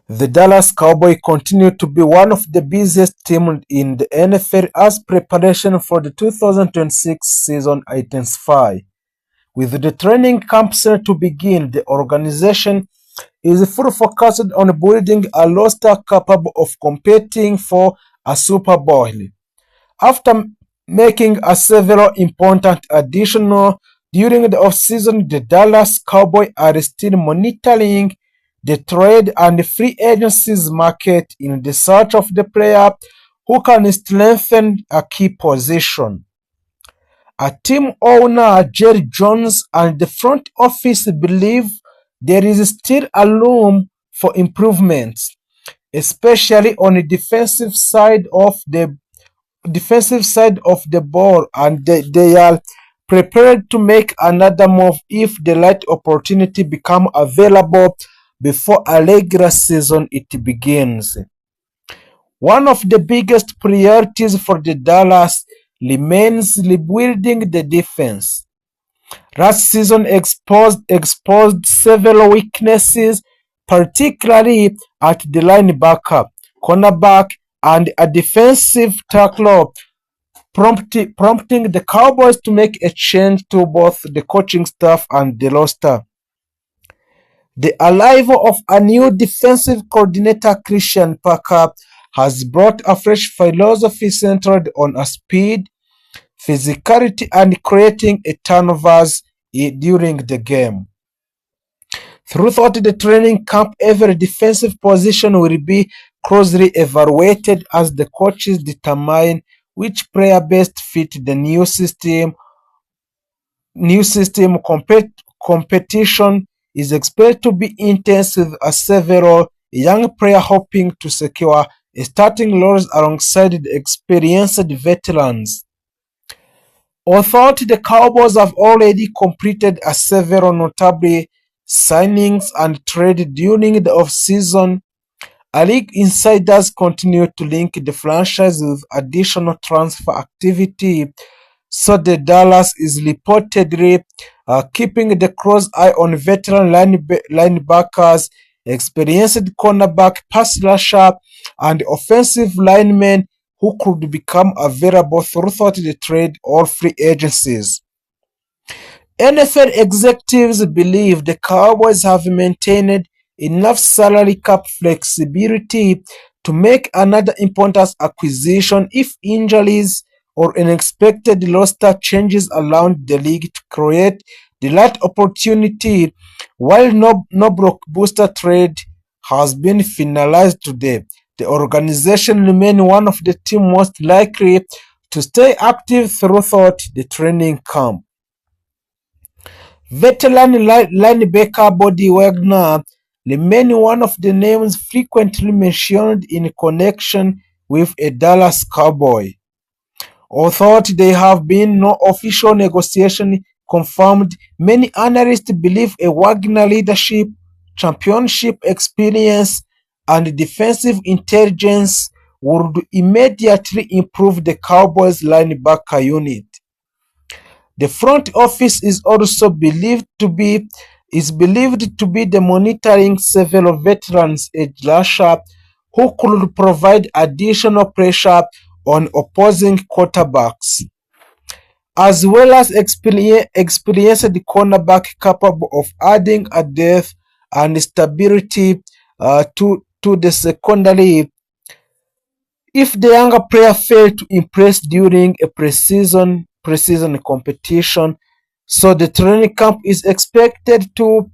The Dallas Cowboys continue to be one of the busiest teams in the NFL as preparation for the 2026 season intensifies. With the training camp set to begin, the organization is fully focused on building a roster capable of competing for a Super Bowl. After making a several important additions during the offseason, the Dallas Cowboys are still monitoring the trade and free agencies market in the search of the player who can strengthen a key position. A team owner, Jerry Jones, and the front office believe there is still a room for improvements, especially on the defensive side of the ball, and they are prepared to make another move if the right opportunity become available before a regular season it begins. One of the biggest priorities for the Dallas remains rebuilding the defense. Last season exposed several weaknesses, particularly at the linebacker, cornerback, and a defensive tackle, prompting the Cowboys to make a change to both the coaching staff and the roster. The arrival of a new defensive coordinator, Christian Parker, has brought a fresh philosophy centered on a speed, physicality, and creating a turnovers during the game. Throughout the training camp, every defensive position will be closely evaluated as the coaches determine which player best fit the new system. Competition is expected to be intense with several young players hoping to secure starting roles alongside the experienced veterans. Although the Cowboys have already completed several notable signings and trades during the offseason, league insiders continue to link the franchise with additional transfer activity, so the Dallas is reportedly keeping the close eye on veteran linebackers, experienced cornerback, pass rusher, and offensive linemen who could become available throughout the trade or free agencies. NFL executives believe the Cowboys have maintained enough salary cap flexibility to make another important acquisition if injuries or unexpected roster changes around the league to create the right opportunity. While no blockbuster trade has been finalized today, the organization remains one of the teams most likely to stay active throughout the training camp. Veteran linebacker Buddy Wagner remains one of the names frequently mentioned in connection with a Dallas Cowboy. Although there have been no official negotiation confirmed, many analysts believe a Wagner leadership, championship experience, and defensive intelligence would immediately improve the Cowboys linebacker unit. The front office is also believed to be the monitoring several veterans edge rusher who could provide additional pressure on opposing quarterbacks, as well as experienced cornerback capable of adding a depth and stability to the secondary. If the younger player failed to impress during a preseason competition, so the training camp is expected to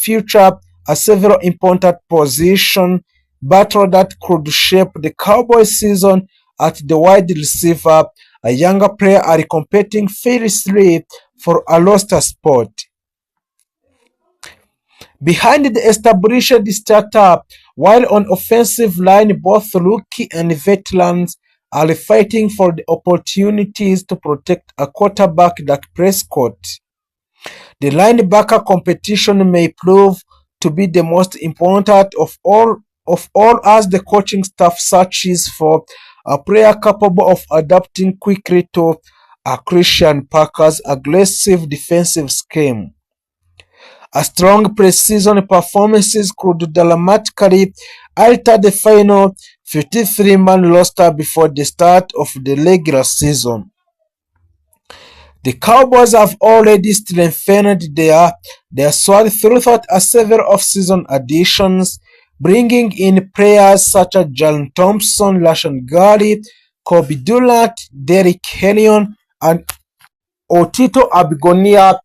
feature a several important position battle that could shape the Cowboys season. At the wide receiver, a younger player are competing fiercely for a roster spot. Behind the established startup, while on offensive line, both rookie and veterans are fighting for the opportunities to protect a quarterback like Prescott. The linebacker competition may prove to be the most important of all as the coaching staff searches for a player capable of adapting quickly to Christian Parker's aggressive defensive scheme. A strong preseason performances could dramatically alter the final 53-man roster before the start of the regular season. The Cowboys have already strengthened their squad throughout several off-season additions, bringing in players such as Jalen Thompson, Rashan Gary, Kobe Durant, Derrick Henry, and Otito Abigonia,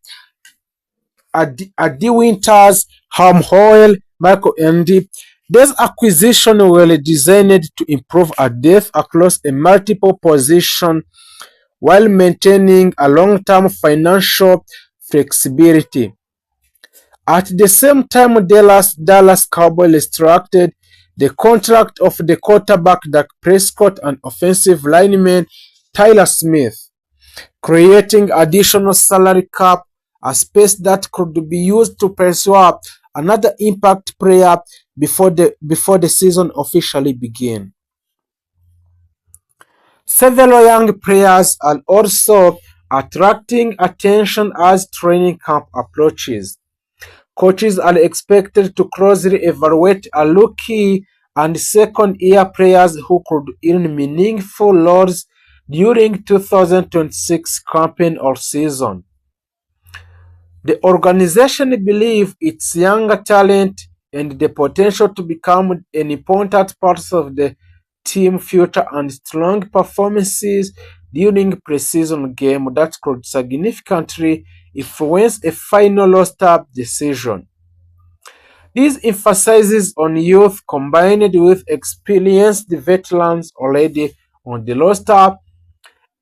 Adi Winters, Ham Hoyle, Michael Andy. These acquisitions were designed to improve our depth across a multiple positions while maintaining a long-term financial flexibility. At the same time, Dallas Cowboys restructured the contract of the quarterback Dak Prescott and offensive lineman Tyler Smith, creating additional salary cap, a space that could be used to pursue another impact player before the season officially begins. Several young players are also attracting attention as training camp approaches. Coaches are expected to closely evaluate a rookie and second-year players who could earn meaningful roles during 2026 campaign or season. The organization believes its younger talent and the potential to become an important part of the team future and strong performances during preseason game that could significantly influence a final roster decision. This emphasizes on youth combined with experienced veterans already on the roster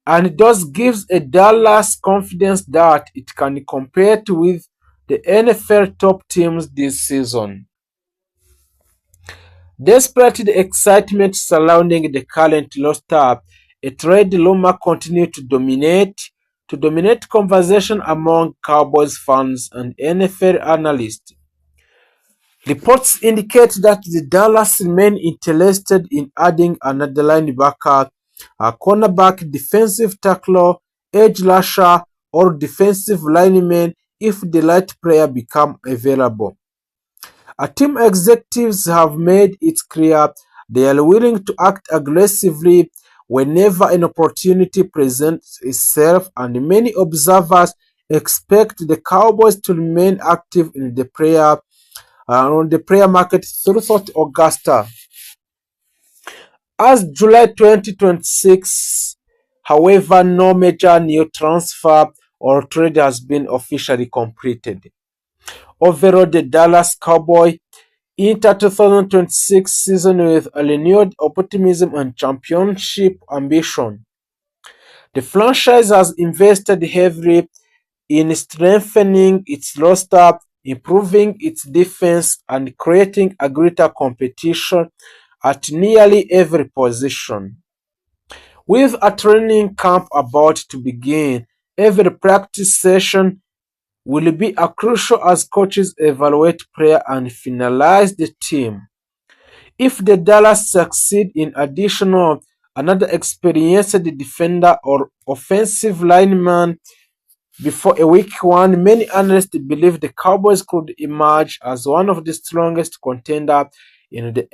and thus gives a Dallas confidence that it can compete with the NFL top teams this season. Despite the excitement surrounding the current roster, a trade rumor continues to dominate conversation among Cowboys fans and NFL analysts. Reports indicate that the Dallas remain interested in adding another linebacker, a cornerback, defensive tackle, edge rusher, or defensive lineman if the right player become available. Team executives have made it clear they are willing to act aggressively whenever an opportunity presents itself, and many observers expect the Cowboys to remain active in the on the player market throughout Augusta. As July 2026, however, no major new transfer or trade has been officially completed. Overall, the Dallas Cowboys enter 2026 season with a renewed optimism and championship ambition. The franchise has invested heavily in strengthening its roster, improving its defense, and creating a greater competition at nearly every position. With a training camp about to begin, every practice session will be a crucial as coaches evaluate player and finalize the team. If the Dallas succeed in another experienced defender or offensive lineman before a week one, many analysts believe the Cowboys could emerge as one of the strongest contenders in the